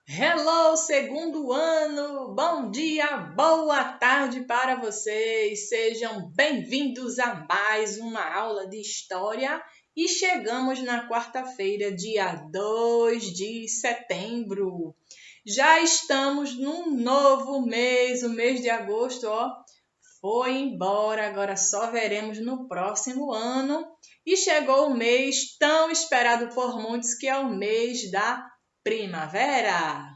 Hello, segundo ano! Bom dia, boa tarde para vocês! Sejam bem-vindos a mais uma aula de História e chegamos na quarta-feira, dia 2 de setembro. Já estamos num novo mês, o mês de agosto, foi embora, agora só veremos no próximo ano. E chegou o mês tão esperado por muitos, que é o mês da primavera.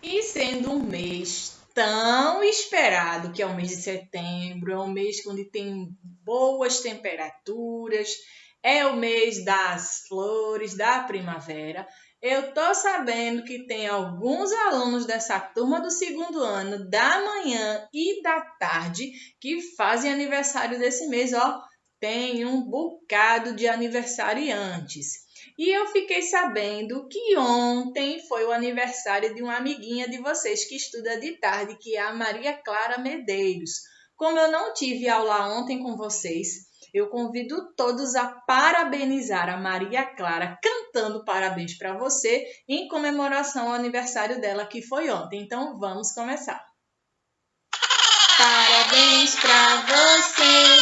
E sendo um mês tão esperado, que é o mês de setembro, é um mês onde tem boas temperaturas, é o mês das flores, da primavera. Eu tô sabendo que tem alguns alunos dessa turma do segundo ano, da manhã e da tarde, que fazem aniversário desse mês, Tem um bocado de aniversariantes. E eu fiquei sabendo que ontem foi o aniversário de uma amiguinha de vocês que estuda de tarde, que é a Maria Clara Medeiros. Como eu não tive aula ontem com vocês, eu convido todos a parabenizar a Maria Clara cantando parabéns para você em comemoração ao aniversário dela que foi ontem. Então vamos começar. Parabéns para você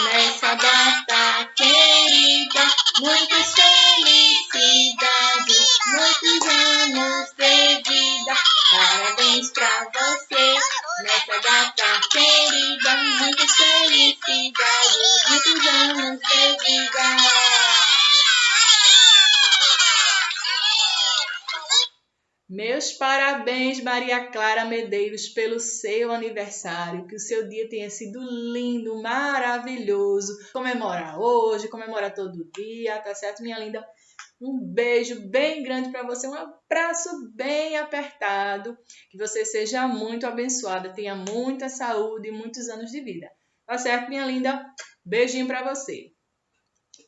nessa data querida, muitas felicidades, muitos anos de vida. Parabéns para você nessa data querida, muitas felicidades, muitos anos de vida. Meus parabéns, Maria Clara Medeiros, pelo seu aniversário. Que o seu dia tenha sido lindo, maravilhoso. Comemorar hoje, comemorar todo dia, tá certo, minha linda? Um beijo bem grande para você, um abraço bem apertado. Que você seja muito abençoada, tenha muita saúde e muitos anos de vida. Tá certo, minha linda? Beijinho para você.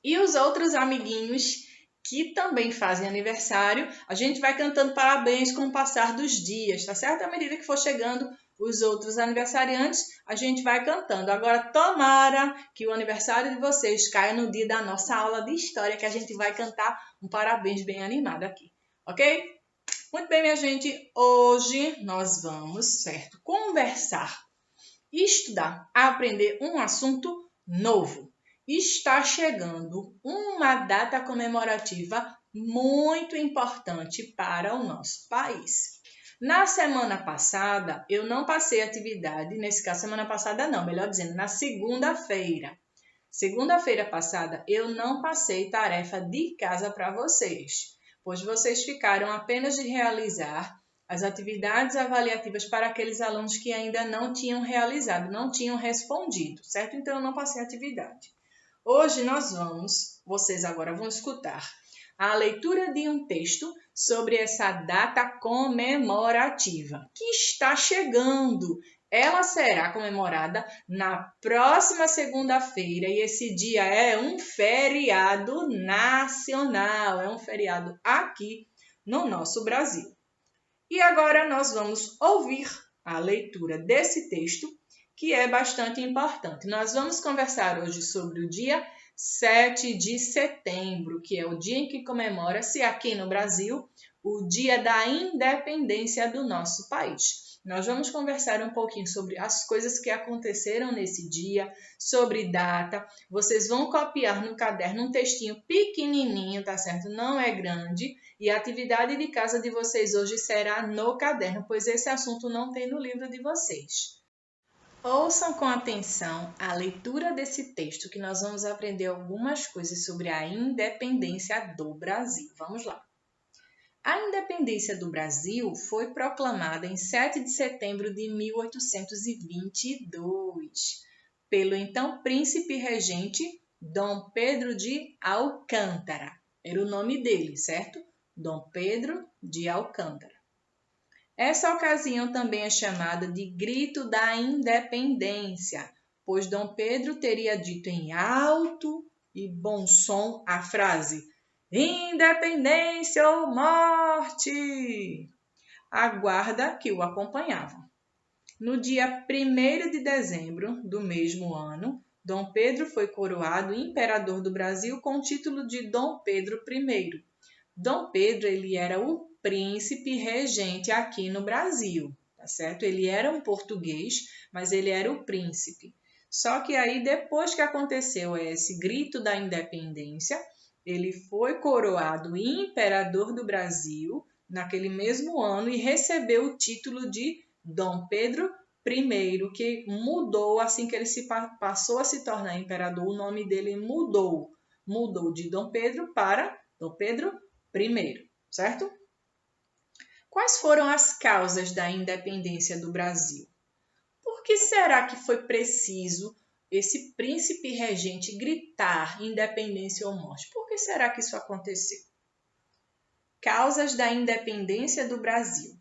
E os outros amiguinhos que também fazem aniversário, a gente vai cantando parabéns com o passar dos dias, tá certo? À medida que for chegando os outros aniversariantes, a gente vai cantando. Agora, tomara que o aniversário de vocês caia no dia da nossa aula de história, que a gente vai cantar um parabéns bem animado aqui, ok? Muito bem, minha gente, hoje nós vamos, certo, conversar, estudar, aprender um assunto novo. Está chegando uma data comemorativa muito importante para o nosso país. Na semana passada, eu não passei atividade, nesse caso, semana passada não, melhor dizendo, na segunda-feira. Segunda-feira passada, eu não passei tarefa de casa para vocês, pois vocês ficaram apenas de realizar as atividades avaliativas para aqueles alunos que ainda não tinham realizado, não tinham respondido, certo? Então, eu não passei atividade. Hoje vocês agora vão escutar a leitura de um texto sobre essa data comemorativa que está chegando. Ela será comemorada na próxima segunda-feira e esse dia é um feriado nacional, é um feriado aqui no nosso Brasil. E agora nós vamos ouvir a leitura desse texto, que é bastante importante. Nós vamos conversar hoje sobre o dia 7 de setembro, que é o dia em que comemora-se aqui no Brasil o Dia da Independência do nosso país. Nós vamos conversar um pouquinho sobre as coisas que aconteceram nesse dia, sobre data. Vocês vão copiar no caderno um textinho pequenininho, tá certo? Não é grande. E a atividade de casa de vocês hoje será no caderno, pois esse assunto não tem no livro de vocês. Ouçam com atenção a leitura desse texto, que nós vamos aprender algumas coisas sobre a independência do Brasil. Vamos lá. A independência do Brasil foi proclamada em 7 de setembro de 1822 pelo então príncipe regente Dom Pedro de Alcântara. Era o nome dele, certo? Dom Pedro de Alcântara. Essa ocasião também é chamada de Grito da Independência, pois Dom Pedro teria dito em alto e bom som a frase Independência ou morte! A guarda que o acompanhava. No dia 1º de dezembro do mesmo ano, Dom Pedro foi coroado imperador do Brasil com o título de Dom Pedro I. Dom Pedro ele era o príncipe regente aqui no Brasil, tá certo? Ele era um português, mas ele era o príncipe. Só que aí, depois que aconteceu esse grito da independência, ele foi coroado imperador do Brasil naquele mesmo ano e recebeu o título de Dom Pedro I, que mudou assim que ele passou a se tornar imperador, o nome dele mudou de Dom Pedro para Dom Pedro I, certo? Quais foram as causas da independência do Brasil? Por que será que foi preciso esse príncipe regente gritar independência ou morte? Por que será que isso aconteceu? Causas da independência do Brasil.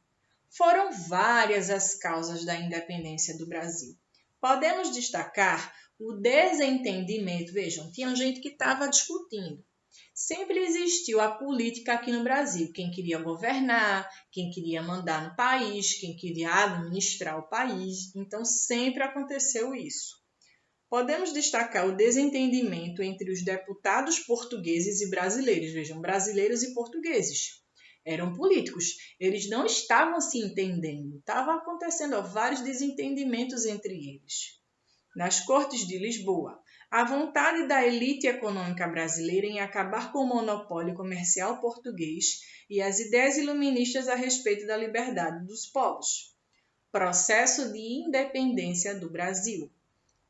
Foram várias as causas da independência do Brasil. Podemos destacar o desentendimento. Vejam, tinha gente que estava discutindo. Sempre existiu a política aqui no Brasil. Quem queria governar, quem queria mandar no país, quem queria administrar o país. Então, sempre aconteceu isso. Podemos destacar o desentendimento entre os deputados portugueses e brasileiros. Vejam, brasileiros e portugueses. Eram políticos, eles não estavam se entendendo. Estavam acontecendo vários desentendimentos entre eles. Nas Cortes de Lisboa, a vontade da elite econômica brasileira em acabar com o monopólio comercial português e as ideias iluministas a respeito da liberdade dos povos. Processo de independência do Brasil.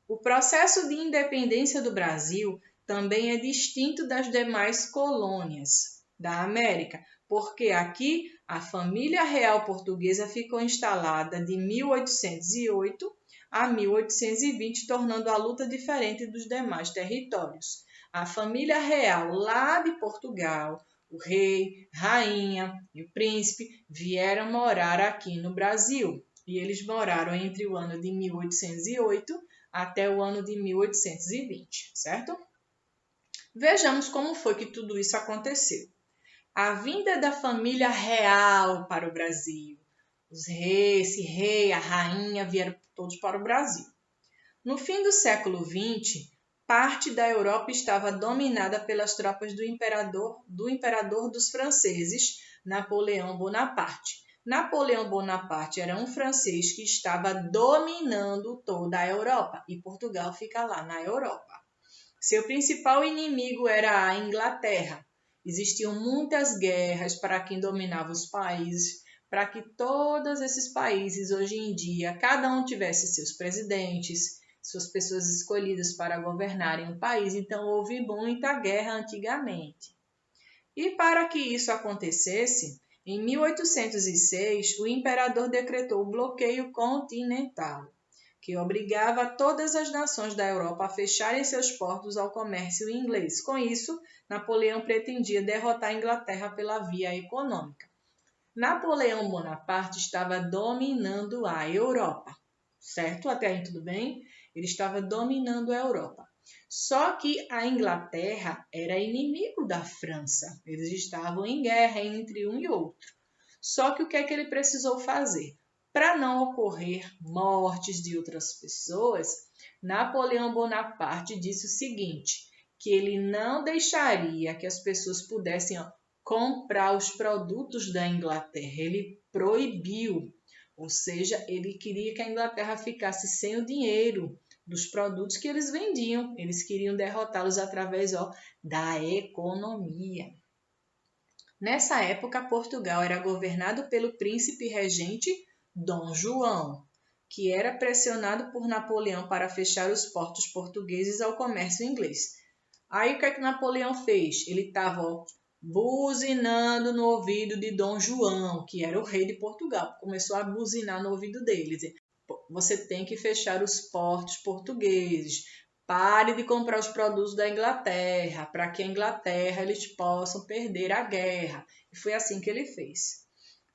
O processo de independência do Brasil também é distinto das demais colônias da América, porque aqui a família real portuguesa ficou instalada de 1808 a 1820, tornando a luta diferente dos demais territórios. A família real lá de Portugal, o rei, rainha e o príncipe vieram morar aqui no Brasil. E eles moraram entre o ano de 1808 até o ano de 1820, certo? Vejamos como foi que tudo isso aconteceu. A vinda da família real para o Brasil. Os reis, esse rei, a rainha vieram todos para o Brasil. No fim do século XX, parte da Europa estava dominada pelas tropas do imperador dos franceses, Napoleão Bonaparte. Napoleão Bonaparte era um francês que estava dominando toda a Europa e Portugal fica lá na Europa. Seu principal inimigo era a Inglaterra. Existiam muitas guerras para quem dominava os países, para que todos esses países, hoje em dia, cada um tivesse seus presidentes, suas pessoas escolhidas para governarem o país. Então, houve muita guerra antigamente. E para que isso acontecesse, em 1806, o imperador decretou o bloqueio continental, que obrigava todas as nações da Europa a fecharem seus portos ao comércio inglês. Com isso, Napoleão pretendia derrotar a Inglaterra pela via econômica. Napoleão Bonaparte estava dominando a Europa, certo? Até aí tudo bem? Ele estava dominando a Europa. Só que a Inglaterra era inimigo da França. Eles estavam em guerra entre um e outro. Só que o que é que ele precisou fazer? Para não ocorrer mortes de outras pessoas, Napoleão Bonaparte disse o seguinte, que ele não deixaria que as pessoas pudessem comprar os produtos da Inglaterra. Ele proibiu, ou seja, ele queria que a Inglaterra ficasse sem o dinheiro dos produtos que eles vendiam. Eles queriam derrotá-los através da economia. Nessa época, Portugal era governado pelo príncipe regente Dom João, que era pressionado por Napoleão para fechar os portos portugueses ao comércio inglês. Aí o que é que Napoleão fez? Ele estava buzinando no ouvido de Dom João, que era o rei de Portugal. Começou a buzinar no ouvido dele, dizer, você tem que fechar os portos portugueses, pare de comprar os produtos da Inglaterra, para que a Inglaterra eles possam perder a guerra. E foi assim que ele fez.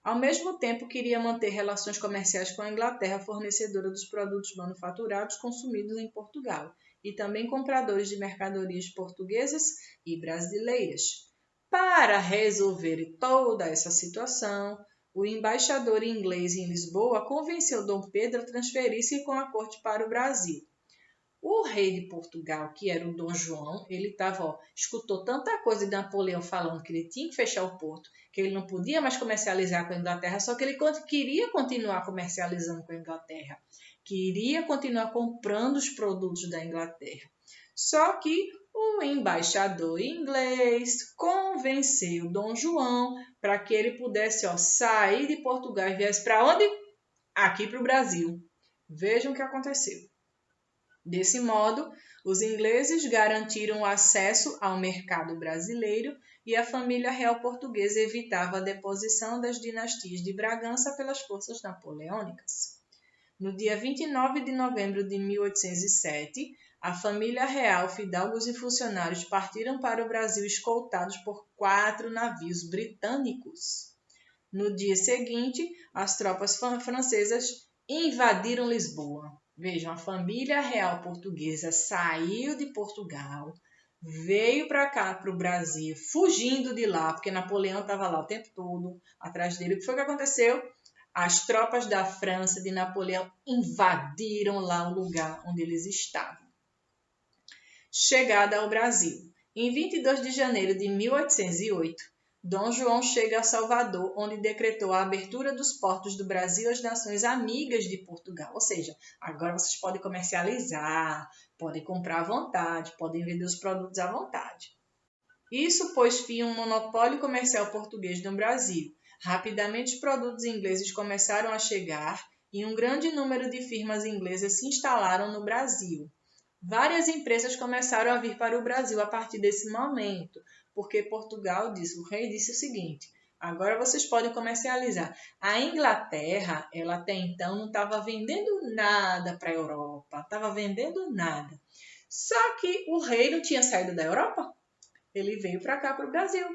Ao mesmo tempo, queria manter relações comerciais com a Inglaterra, fornecedora dos produtos manufaturados consumidos em Portugal, e também compradores de mercadorias portuguesas e brasileiras. Para resolver toda essa situação, o embaixador inglês em Lisboa convenceu Dom Pedro a transferir-se com a corte para o Brasil. O rei de Portugal, que era o Dom João, ele escutou tanta coisa de Napoleão falando que ele tinha que fechar o porto, que ele não podia mais comercializar com a Inglaterra, só que ele queria continuar comercializando com a Inglaterra, queria continuar comprando os produtos da Inglaterra. Só que o embaixador inglês convenceu Dom João para que ele pudesse sair de Portugal e viesse para onde? Aqui para o Brasil. Vejam o que aconteceu. Desse modo, os ingleses garantiram o acesso ao mercado brasileiro e a família real portuguesa evitava a deposição das dinastias de Bragança pelas forças napoleônicas. No dia 29 de novembro de 1807, a família real, fidalgos e funcionários partiram para o Brasil escoltados por 4 navios britânicos. No dia seguinte, as tropas francesas invadiram Lisboa. Vejam, a família real portuguesa saiu de Portugal, veio para cá, para o Brasil, fugindo de lá, porque Napoleão estava lá o tempo todo atrás dele. O que foi que aconteceu? As tropas da França de Napoleão invadiram lá o lugar onde eles estavam. Chegada ao Brasil. Em 22 de janeiro de 1808, Dom João chega a Salvador, onde decretou a abertura dos portos do Brasil às nações amigas de Portugal. Ou seja, agora vocês podem comercializar, podem comprar à vontade, podem vender os produtos à vontade. Isso pôs fim a um monopólio comercial português no Brasil. Rapidamente os produtos ingleses começaram a chegar e um grande número de firmas inglesas se instalaram no Brasil. Várias empresas começaram a vir para o Brasil a partir desse momento, porque Portugal disse, o rei disse o seguinte: agora vocês podem comercializar. A Inglaterra, ela até então não estava vendendo nada para a Europa, estava vendendo nada. Só que o rei não tinha saído da Europa, ele veio para cá, para o Brasil.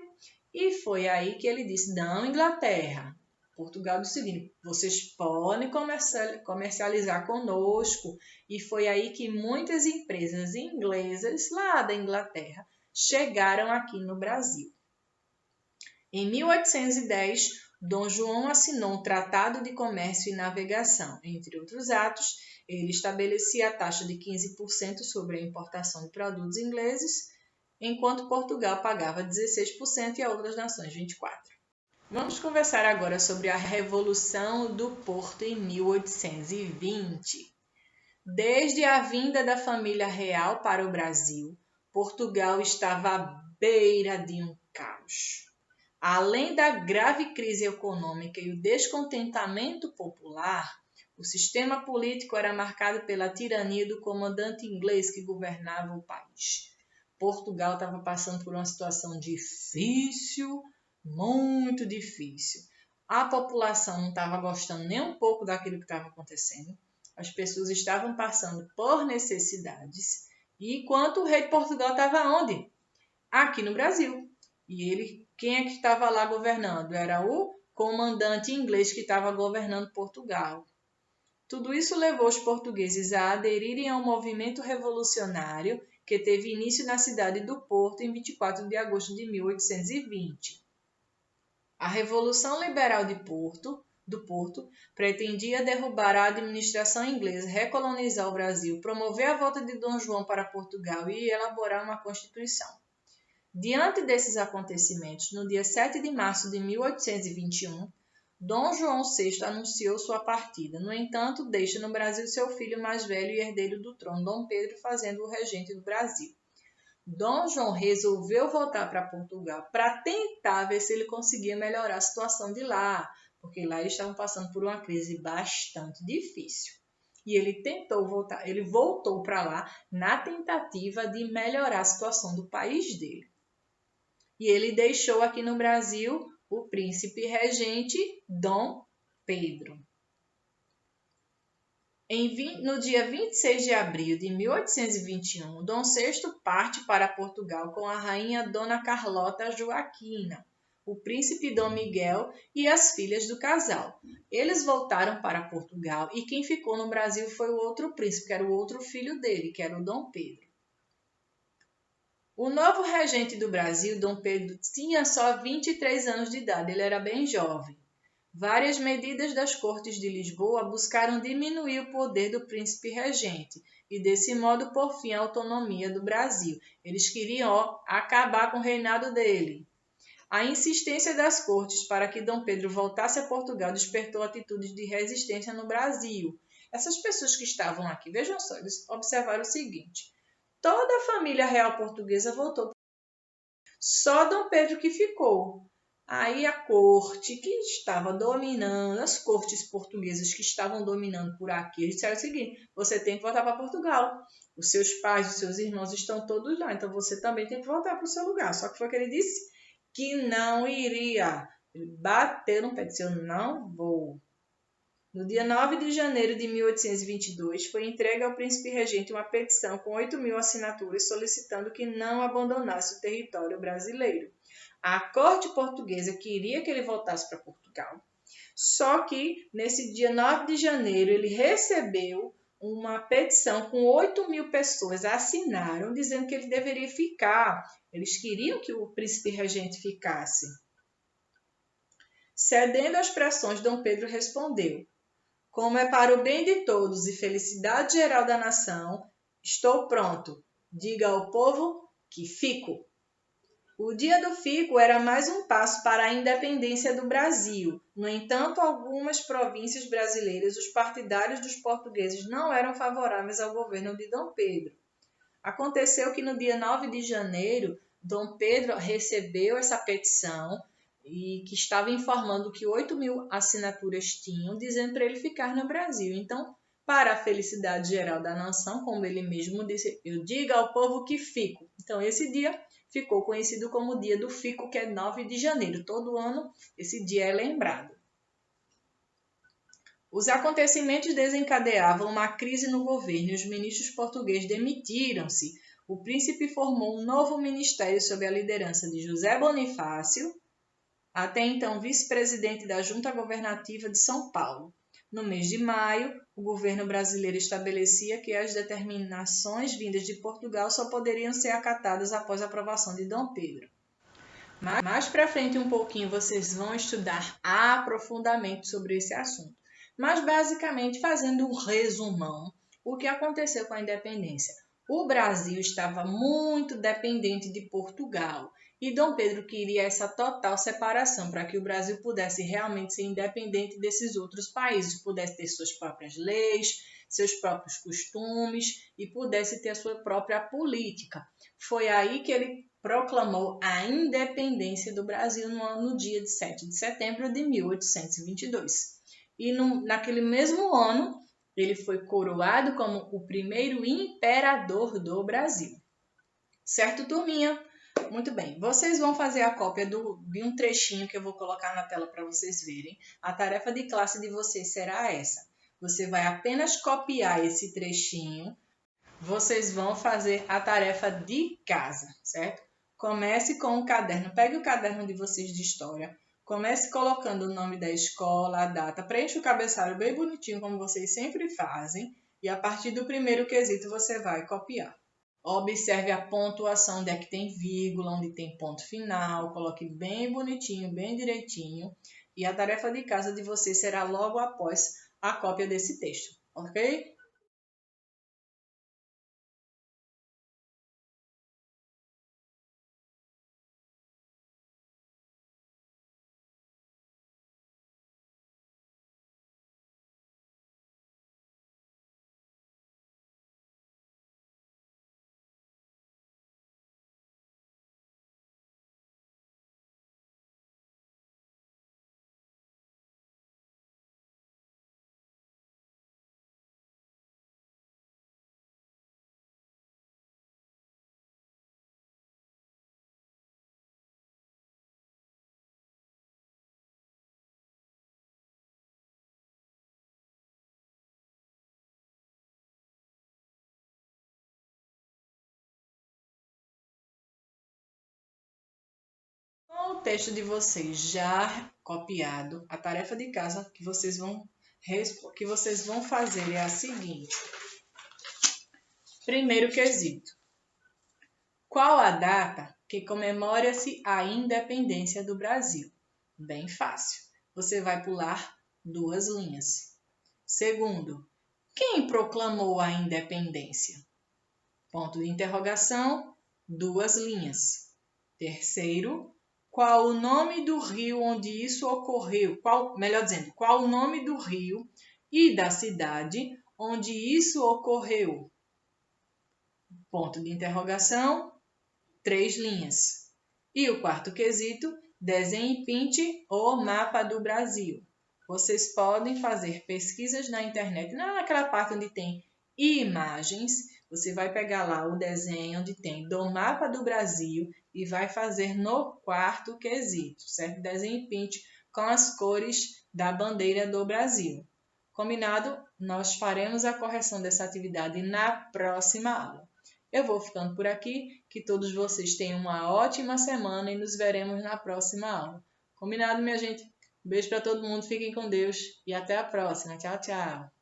E foi aí que ele disse, não, Inglaterra. Portugal disse o seguinte, vocês podem comercializar conosco. E foi aí que muitas empresas inglesas lá da Inglaterra chegaram aqui no Brasil. Em 1810, Dom João assinou um Tratado de Comércio e Navegação. Entre outros atos, ele estabelecia a taxa de 15% sobre a importação de produtos ingleses, enquanto Portugal pagava 16% e as outras nações 24%. Vamos conversar agora sobre a Revolução do Porto em 1820. Desde a vinda da família real para o Brasil, Portugal estava à beira de um caos. Além da grave crise econômica e o descontentamento popular, o sistema político era marcado pela tirania do comandante inglês que governava o país. Portugal estava passando por uma situação difícil, muito difícil. A população não estava gostando nem um pouco daquilo que estava acontecendo. As pessoas estavam passando por necessidades. E enquanto o rei de Portugal estava onde? Aqui no Brasil. E quem é que estava lá governando? Era o comandante inglês que estava governando Portugal. Tudo isso levou os portugueses a aderirem ao movimento revolucionário que teve início na cidade do Porto em 24 de agosto de 1820. A Revolução Liberal do Porto pretendia derrubar a administração inglesa, recolonizar o Brasil, promover a volta de Dom João para Portugal e elaborar uma Constituição. Diante desses acontecimentos, no dia 7 de março de 1821, Dom João VI anunciou sua partida. No entanto, deixa no Brasil seu filho mais velho e herdeiro do trono, Dom Pedro, fazendo-o regente do Brasil. Dom João resolveu voltar para Portugal para tentar ver se ele conseguia melhorar a situação de lá, porque lá eles estavam passando por uma crise bastante difícil. E ele tentou voltar, ele voltou para lá na tentativa de melhorar a situação do país dele. E ele deixou aqui no Brasil o príncipe regente Dom Pedro. No dia 26 de abril de 1821, Dom VI parte para Portugal com a rainha Dona Carlota Joaquina, o príncipe Dom Miguel e as filhas do casal. Eles voltaram para Portugal e quem ficou no Brasil foi o outro príncipe, que era o outro filho dele, que era o Dom Pedro. O novo regente do Brasil, Dom Pedro, tinha só 23 anos de idade, ele era bem jovem. Várias medidas das Cortes de Lisboa buscaram diminuir o poder do príncipe regente e, desse modo, pôr fim à autonomia do Brasil. Eles queriam acabar com o reinado dele. A insistência das cortes para que Dom Pedro voltasse a Portugal despertou atitudes de resistência no Brasil. Essas pessoas que estavam aqui, vejam só, eles observaram o seguinte: toda a família real portuguesa voltou, só Dom Pedro que ficou. Aí a corte que estava dominando, as cortes portuguesas que estavam dominando por aqui, eles disseram o seguinte: você tem que voltar para Portugal. Os seus pais, os seus irmãos estão todos lá, então você também tem que voltar para o seu lugar. Só que foi o que ele disse que não iria. Ele bateu no pé e disse: eu não vou. No dia 9 de janeiro de 1822, foi entregue ao príncipe regente uma petição com 8.000 assinaturas solicitando que não abandonasse o território brasileiro. A corte portuguesa queria que ele voltasse para Portugal, só que nesse dia 9 de janeiro ele recebeu uma petição com 8.000 pessoas assinaram dizendo que ele deveria ficar. Eles queriam que o príncipe regente ficasse. Cedendo às pressões, Dom Pedro respondeu: como é para o bem de todos e felicidade geral da nação, estou pronto. Diga ao povo que fico. O dia do fico era mais um passo para a independência do Brasil. No entanto, algumas províncias brasileiras, os partidários dos portugueses não eram favoráveis ao governo de Dom Pedro. Aconteceu que no dia 9 de janeiro, Dom Pedro recebeu essa petição e que estava informando que 8.000 assinaturas tinham, dizendo para ele ficar no Brasil. Então, para a felicidade geral da nação, como ele mesmo disse, eu digo ao povo que fico. Então, esse dia ficou conhecido como o dia do fico, que é 9 de janeiro. Todo ano, esse dia é lembrado. Os acontecimentos desencadeavam uma crise no governo e os ministros portugueses demitiram-se. O príncipe formou um novo ministério sob a liderança de José Bonifácio, até então vice-presidente da Junta Governativa de São Paulo. No mês de maio, o governo brasileiro estabelecia que as determinações vindas de Portugal só poderiam ser acatadas após a aprovação de Dom Pedro. Mais para frente um pouquinho vocês vão estudar aprofundadamente sobre esse assunto. Mas basicamente, fazendo um resumão, o que aconteceu com a independência? O Brasil estava muito dependente de Portugal e Dom Pedro queria essa total separação para que o Brasil pudesse realmente ser independente desses outros países, pudesse ter suas próprias leis, seus próprios costumes e pudesse ter a sua própria política. Foi aí que ele proclamou a independência do Brasil no dia de 7 de setembro de 1822. E naquele mesmo ano, ele foi coroado como o primeiro imperador do Brasil. Certo, turminha? Muito bem. Vocês vão fazer a cópia de um trechinho que eu vou colocar na tela para vocês verem. A tarefa de classe de vocês será essa. Você vai apenas copiar esse trechinho. Vocês vão fazer a tarefa de casa, certo? Comece com o caderno. Pegue o caderno de vocês de história. Comece colocando o nome da escola, a data. Preencha o cabeçalho bem bonitinho, como vocês sempre fazem. E a partir do primeiro quesito, você vai copiar. Observe a pontuação, onde é que tem vírgula, onde tem ponto final. Coloque bem bonitinho, bem direitinho. E a tarefa de casa de vocês será logo após a cópia desse texto, ok? Com o texto de vocês já copiado, a tarefa de casa que vocês vão fazer é a seguinte. Primeiro quesito. Qual a data que comemora-se a independência do Brasil? Bem fácil. você vai pular 2 linhas. Segundo, quem proclamou a independência? Ponto de interrogação, 2 linhas. Terceiro, qual o nome do rio onde isso ocorreu? Qual o nome do rio e da cidade onde isso ocorreu? Ponto de interrogação, 3 linhas. E o quarto quesito, desenhe e pinte o mapa do Brasil. Vocês podem fazer pesquisas na internet, naquela parte onde tem imagens, você vai pegar lá o desenho onde tem do mapa do Brasil e vai fazer no quarto quesito, certo? Desenhe e pinte com as cores da bandeira do Brasil. Combinado? Nós faremos a correção dessa atividade na próxima aula. Eu vou ficando por aqui, que todos vocês tenham uma ótima semana e nos veremos na próxima aula. Combinado, minha gente? Um beijo para todo mundo, fiquem com Deus e até a próxima. Tchau, tchau!